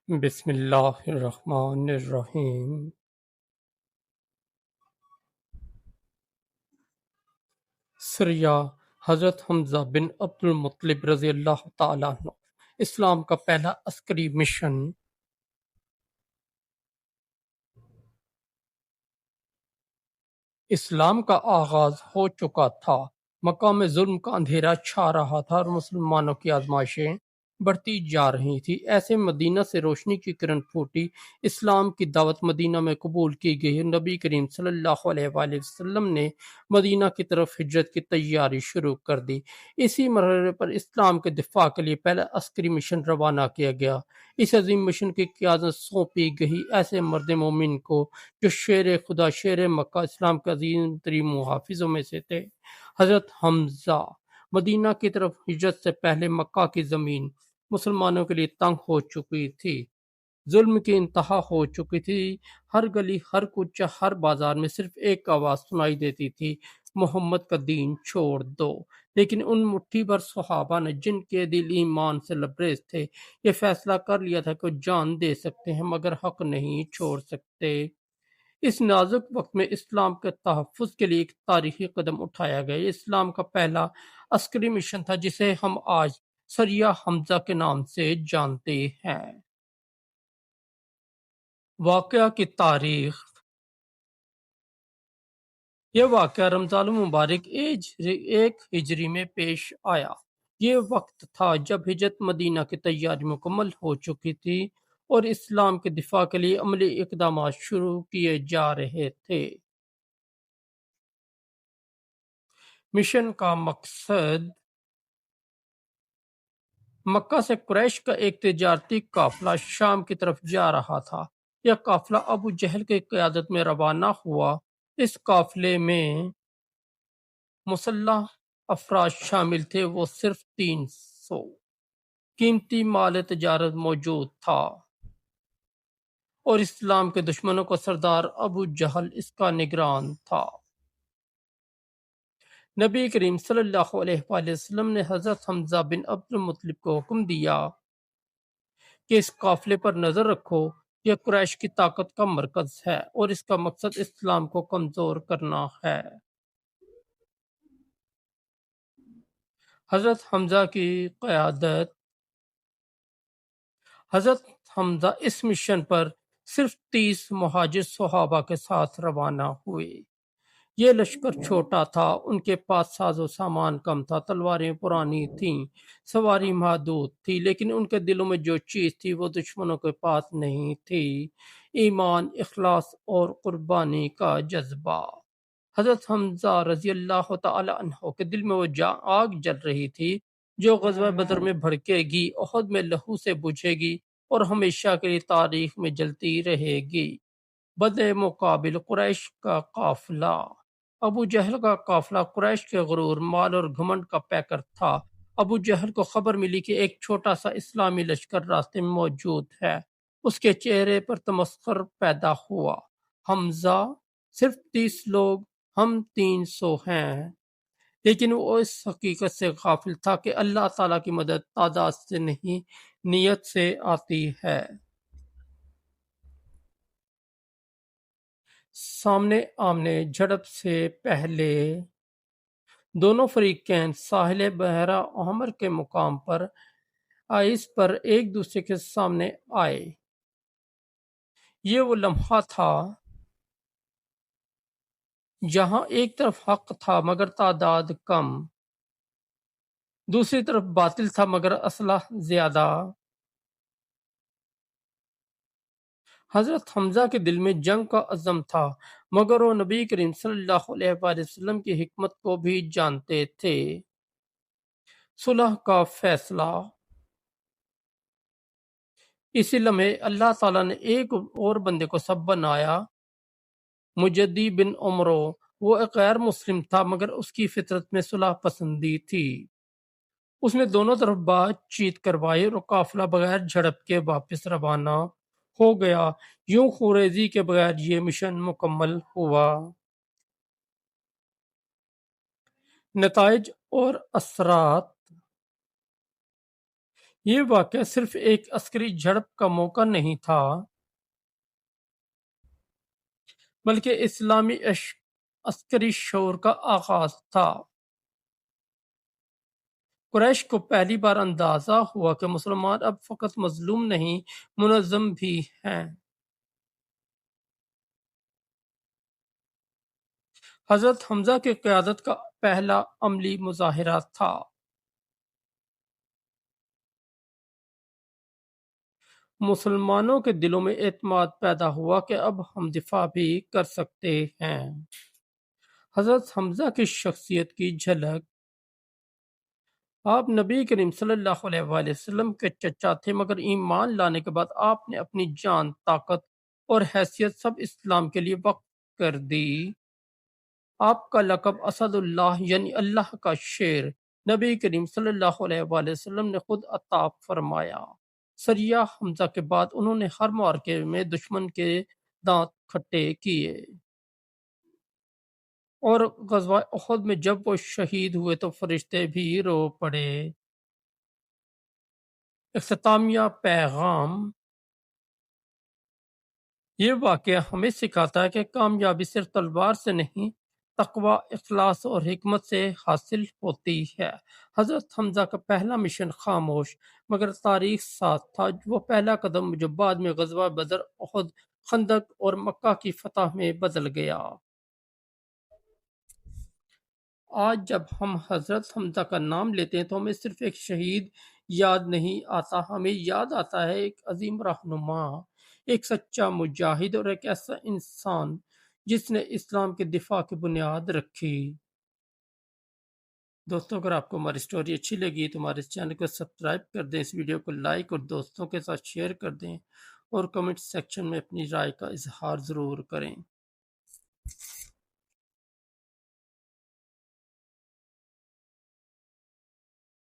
بسم اللہ الرحمن الرحیم۔ سریہ حضرت حمزہ بن عبد المطلب رضی اللہ تعالیٰ عنہ۔ اسلام کا پہلا عسکری مشن۔ اسلام کا آغاز ہو چکا تھا، مکہ میں ظلم کا اندھیرا چھا رہا تھا اور مسلمانوں کی آزمائشیں بڑھتی جا رہی تھی۔ ایسے مدینہ سے روشنی کی کرن پھوٹی، اسلام کی دعوت مدینہ میں قبول کی گئی۔ نبی کریم صلی اللہ علیہ وآلہ وسلم نے مدینہ کی طرف ہجرت کی تیاری شروع کر دی۔ اسی مرحلے پر اسلام کے دفاع کے لیے پہلا عسکری مشن روانہ کیا گیا۔ اس عظیم مشن کی قیادت سونپی گئی ایسے مرد مومن کو جو شیر خدا، شیر مکہ، اسلام کے عظیم ترین محافظوں میں سے تھے، حضرت حمزہ۔ مدینہ کی طرف ہجرت سے پہلے مکہ کی زمین مسلمانوں کے لیے تنگ ہو چکی تھی، ظلم کی انتہا ہو چکی تھی۔ ہر گلی، ہر کوچہ، ہر بازار میں صرف ایک آواز سنائی دیتی تھی: محمد کا دین چھوڑ دو۔ لیکن ان مٹھی بھر صحابہ نے، جن کے دل ایمان سے لبریز تھے، یہ فیصلہ کر لیا تھا کہ وہ جان دے سکتے ہیں مگر حق نہیں چھوڑ سکتے۔ اس نازک وقت میں اسلام کے تحفظ کے لیے ایک تاریخی قدم اٹھایا گیا۔ یہ اسلام کا پہلا عسکری مشن تھا جسے ہم آج سریہ حمزہ کے نام سے جانتے ہیں۔ واقعہ کی تاریخ۔ یہ واقعہ رمضان المبارک ایک ہجری میں پیش آیا۔ یہ وقت تھا جب ہجرت مدینہ کی تیاری مکمل ہو چکی تھی اور اسلام کے دفاع کے لیے عملی اقدامات شروع کیے جا رہے تھے۔ مشن کا مقصد: مکہ سے قریش کا ایک تجارتی قافلہ شام کی طرف جا رہا تھا۔ یہ قافلہ ابو جہل کی قیادت میں روانہ ہوا۔ اس قافلے میں مسلح افراد شامل تھے، وہ صرف 300۔ قیمتی مال تجارت موجود تھا اور اسلام کے دشمنوں کا سردار ابو جہل اس کا نگران تھا۔ نبی کریم صلی اللہ علیہ وآلہ وسلم نے حضرت حمزہ بن عبد المطلب کو حکم دیا کہ اس قافلے پر نظر رکھو۔ یہ قریش کی طاقت کا مرکز ہے اور اس کا مقصد اسلام کو کمزور کرنا ہے۔ حضرت حمزہ کی قیادت۔ حضرت حمزہ اس مشن پر صرف 30 مہاجر صحابہ کے ساتھ روانہ ہوئے۔ یہ لشکر چھوٹا تھا، ان کے پاس ساز و سامان کم تھا، تلواریں پرانی تھیں، سواری محدود تھی، لیکن ان کے دلوں میں جو چیز تھی وہ دشمنوں کے پاس نہیں تھی: ایمان، اخلاص اور قربانی کا جذبہ۔ حضرت حمزہ رضی اللہ تعالی عنہ کے دل میں وہ آگ جل رہی تھی جو غزوہ بدر میں بھڑکے گی، احد میں لہو سے بجھے گی اور ہمیشہ کے لیے تاریخ میں جلتی رہے گی۔ بدء مقابل قریش کا قافلہ۔ ابو جہل کا قافلہ قریش کے غرور، مال اور گھمنڈ کا پیکر تھا۔ ابو جہل کو خبر ملی کہ ایک چھوٹا سا اسلامی لشکر راستے میں موجود ہے۔ اس کے چہرے پر تمسخر پیدا ہوا: حمزہ، صرف 30 لوگ، ہم 300 ہیں۔ لیکن وہ اس حقیقت سے غافل تھا کہ اللہ تعالیٰ کی مدد تعداد سے نہیں، نیت سے آتی ہے۔ سامنے آمنے جھڑپ سے پہلے دونوں فریقین ساحل بحیرہ احمر کے مقام پر آئس پر ایک دوسرے کے سامنے آئے۔ یہ وہ لمحہ تھا جہاں ایک طرف حق تھا مگر تعداد کم، دوسری طرف باطل تھا مگر اسلحہ زیادہ۔ حضرت حمزہ کے دل میں جنگ کا عزم تھا مگر وہ نبی کریم صلی اللہ علیہ وآلہ وسلم کی حکمت کو بھی جانتے تھے۔ صلح کا فیصلہ۔ اسی لمحے اللہ تعالیٰ نے ایک اور بندے کو سبب بنایا: مجدی بن عمرو۔ وہ ایک غیر مسلم تھا مگر اس کی فطرت میں صلح پسندی تھی۔ اس نے دونوں طرف بات چیت کروائی اور قافلہ بغیر جھڑپ کے واپس روانہ ہو گیا۔ یوں خوریزی کے بغیر یہ مشن مکمل ہوا۔ نتائج اور اثرات۔ یہ واقعہ صرف ایک عسکری جھڑپ کا موقع نہیں تھا، بلکہ اسلامی عسکری شور کا آغاز تھا۔ قریش کو پہلی بار اندازہ ہوا کہ مسلمان اب فقط مظلوم نہیں، منظم بھی ہیں۔ حضرت حمزہ کی قیادت کا پہلا عملی مظاہرہ تھا۔ مسلمانوں کے دلوں میں اعتماد پیدا ہوا کہ اب ہم دفاع بھی کر سکتے ہیں۔ حضرت حمزہ کی شخصیت کی جھلک۔ آپ نبی کریم صلی اللہ علیہ وآلہ وسلم کے چچا تھے، مگر ایمان لانے کے بعد آپ نے اپنی جان، طاقت اور حیثیت سب اسلام کے لیے وقف کر دی۔ آپ کا لقب اسد اللہ یعنی اللہ کا شیر نبی کریم صلی اللہ علیہ وآلہ وسلم نے خود عطا فرمایا۔ سریہ حمزہ کے بعد انہوں نے ہر معرکے میں دشمن کے دانت کھٹے کیے، اور غزوہ احد میں جب وہ شہید ہوئے تو فرشتے بھی رو پڑے۔ اختتامیہ پیغام۔ یہ واقعہ ہمیں سکھاتا ہے کہ کامیابی صرف تلوار سے نہیں، تقوی، اخلاص اور حکمت سے حاصل ہوتی ہے۔ حضرت حمزہ کا پہلا مشن خاموش مگر تاریخ ساتھ تھا، وہ پہلا قدم جو بعد میں غزوہ بدر، احد، خندق اور مکہ کی فتح میں بدل گیا۔ آج جب ہم حضرت حمزہ کا نام لیتے ہیں تو ہمیں صرف ایک شہید یاد نہیں آتا، ہمیں یاد آتا ہے ایک عظیم رہنما، ایک سچا مجاہد اور ایک ایسا انسان جس نے اسلام کے دفاع کی بنیاد رکھی۔ دوستوں، اگر آپ کو ہماری سٹوری اچھی لگی تو ہمارے چینل کو سبسکرائب کر دیں، اس ویڈیو کو لائک اور دوستوں کے ساتھ شیئر کر دیں، اور کمنٹ سیکشن میں اپنی رائے کا اظہار ضرور کریں۔